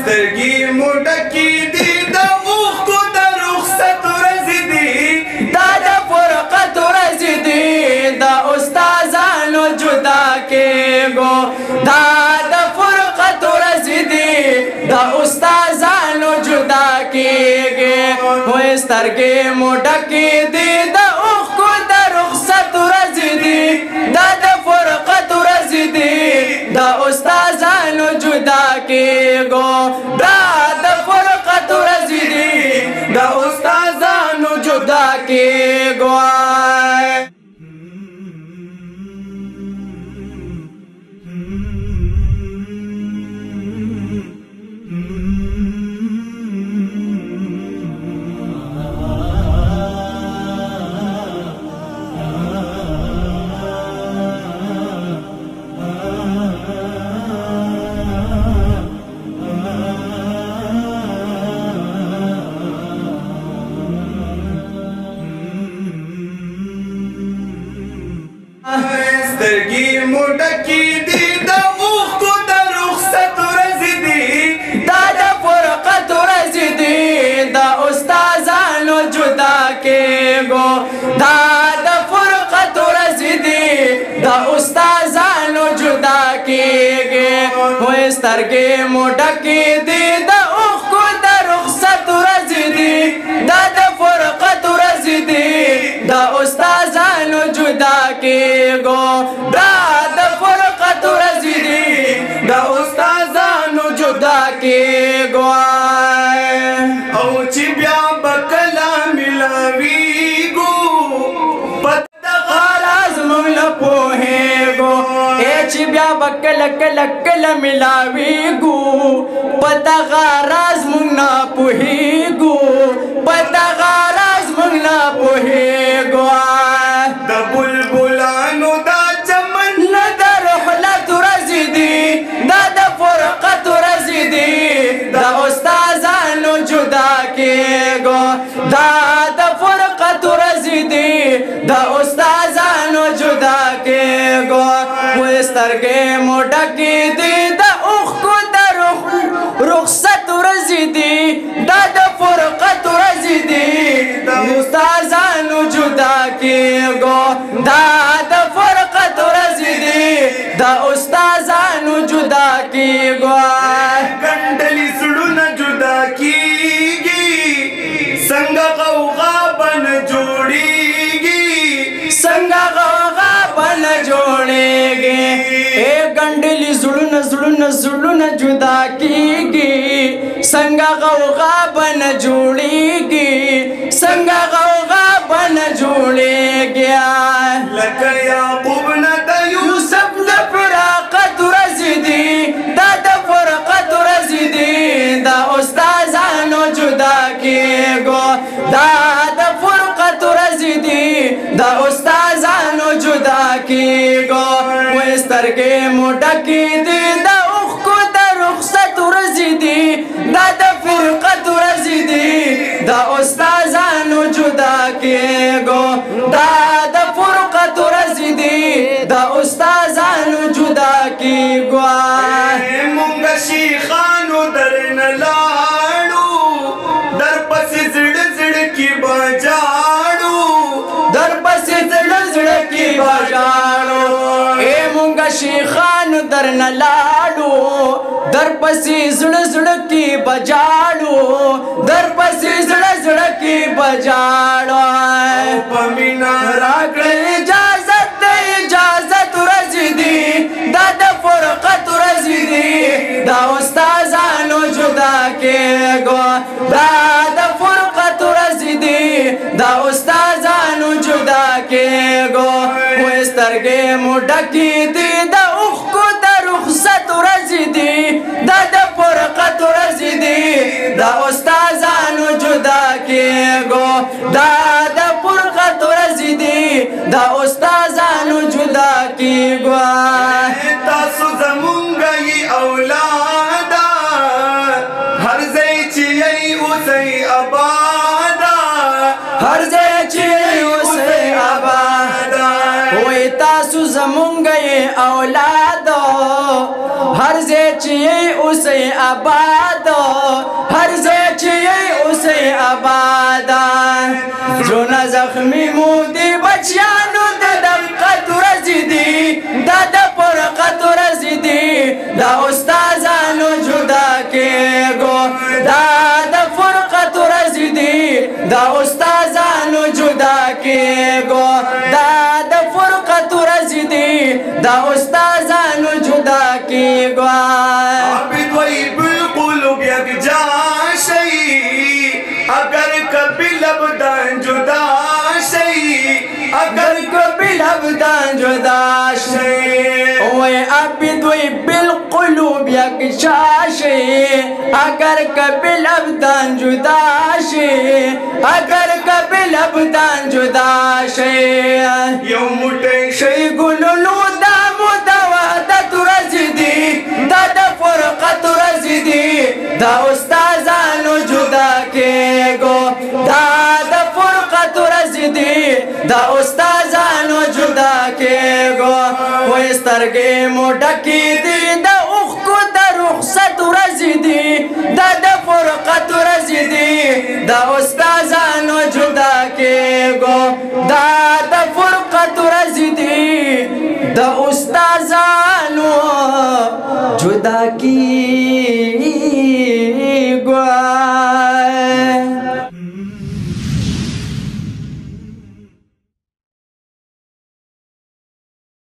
سترګې موټکې دي د اوښکو د رخصت ورځې دي دا د فرقت ورځې دي د استادانو جدا کېږو دا د فرقت ورځې دي د استادانو جدا کېږي وې سترګې موټکې دي د اوښکو د رخصت ورځې دي دا د فرقت ورځې دي د استادانو جدا کېږو دا د فرقت ورځې دي د استادانو جدا کېږو سترګې موټکې دي د اوښکو د رخصت ورځې دي دا د فرقت ورځې دي د استادانو جدا کېږو دا د فرقت ورځې دي د استادانو جدا کېږي وې سترګې موټکې دي د اوښکو د رخصت ورځې دي دا د فرقت ورځې دي د استادانو جدا کېږو دا د فرقت ورځې دي د استادانو جدا کېږو او چې بیا به کله ملاویږو په دغه راز موږ نه پوهېږو چې بیا به کله کله کله ملاویږو په دغه راز موږ نه پوهېږو په دغه راز موږ نه پوهېږو د بلبلانو دا چمن نه د رحلت ورځې دي دا د فرقت ورځې دي د استادانو جدا کېږو دا د فرقت ورځې دي د استادانو جدا کېږو وې سترګې موټکې دي د اوښکو د رخصت ورځې دي دا د فرقت ورځې دي د استادانو جدا کېږو دا د فرقت ورځې دي د استادانو جدا کېږو ګنډلې زړونه جدا کېږي څنګه غوغا به نه جوړېږي څنګه غوغا به نه جوړېږي ګنډلې زړونه جدا کېږي څنګه غوغا به نه جوړېږي څنګه غوغا به نه جوړېږي لکه یعقوب نه د یوسف د فراقت ورځې دي دا د فرقت ورځې دي د استادانو جدا کېږو دا د فرقت ورځې دي د استادانو جدا کېږو وې سترګې موټکې دي د اوښکو د رخصت ورځې دي دا د فرقت ورځې دي د استادانو جدا کېږو دا د فرقت ورځې دي د استادانو جدا کېږو مونږ شیخانو درنه لاړو در پسې زړه زړه کې بجاړو در پسې زړه زړه کې بجاړو مونږ شیخانو درنه لاړو در پسې زړه زړه کې بجاړو در پسې زړه زړه کې بجاړو په مینا راکړه اجازت ورځې دي دا د فرقت ورځې دي د استادانو جدا کېږو دا د فرقت ورځې دي د استادانو جدا کېږو وې سترګې موټکې دي د اوښکو د رخصت ورځې دي دا د فرقت ورځې دي د استادانو جدا کېږو دا د فرقت ورځې دي د استادانو جدا کېږو تاسو زمونږ یې اولاده هر ځای چې یې اوسئ آباده هر ځای چې یې اوسئ آباده وې تاسو زمونږ یې اولاد هر ځای چې یې اوسئ उसे आबाद हर ज़ाचिए उसे आबाद जो न ज़ख्मी मोदी बच्चियानु ददक़त रज़िदी दादा फ़ुरक़त रज़िदी दा उस्ताज़ानु जुदा के गो दादा फ़ुरक़त रज़िदी दा उस्ताज़ानु जुदा के गो दादा फ़ुरक़त रज़िदी दा उस्ताज़ानु जुदा के गो आबिद वही बिल्कुल यकजा शई अगर कभी लबदान जुदा शई अगर कभी लबदान जुदा शई ओए आबिद वही बिल्कुल यकजा शई अगर कभी लबदान जुदा शई अगर कभी लबदान जुदा शई यो मुटे शई गुलुलू दामु दवादत रज़िदी दादा फ़ुरक़त रज़िदी दा उस्ताज़ानु जुदा के गो दादा फ़ुरक़त रज़िदी दा उस्ताज़ानु जुदा के गो वो इस तरगे मोडकी दी दा उख़्को दा रुख़सत रज़िदी दादा फ़ुरक़त रज़िदी दा उस्ताज़ानु जुदा के गो दादा फ़ुरक़त रज़िदी दा उस्ताज़ानु जुदा की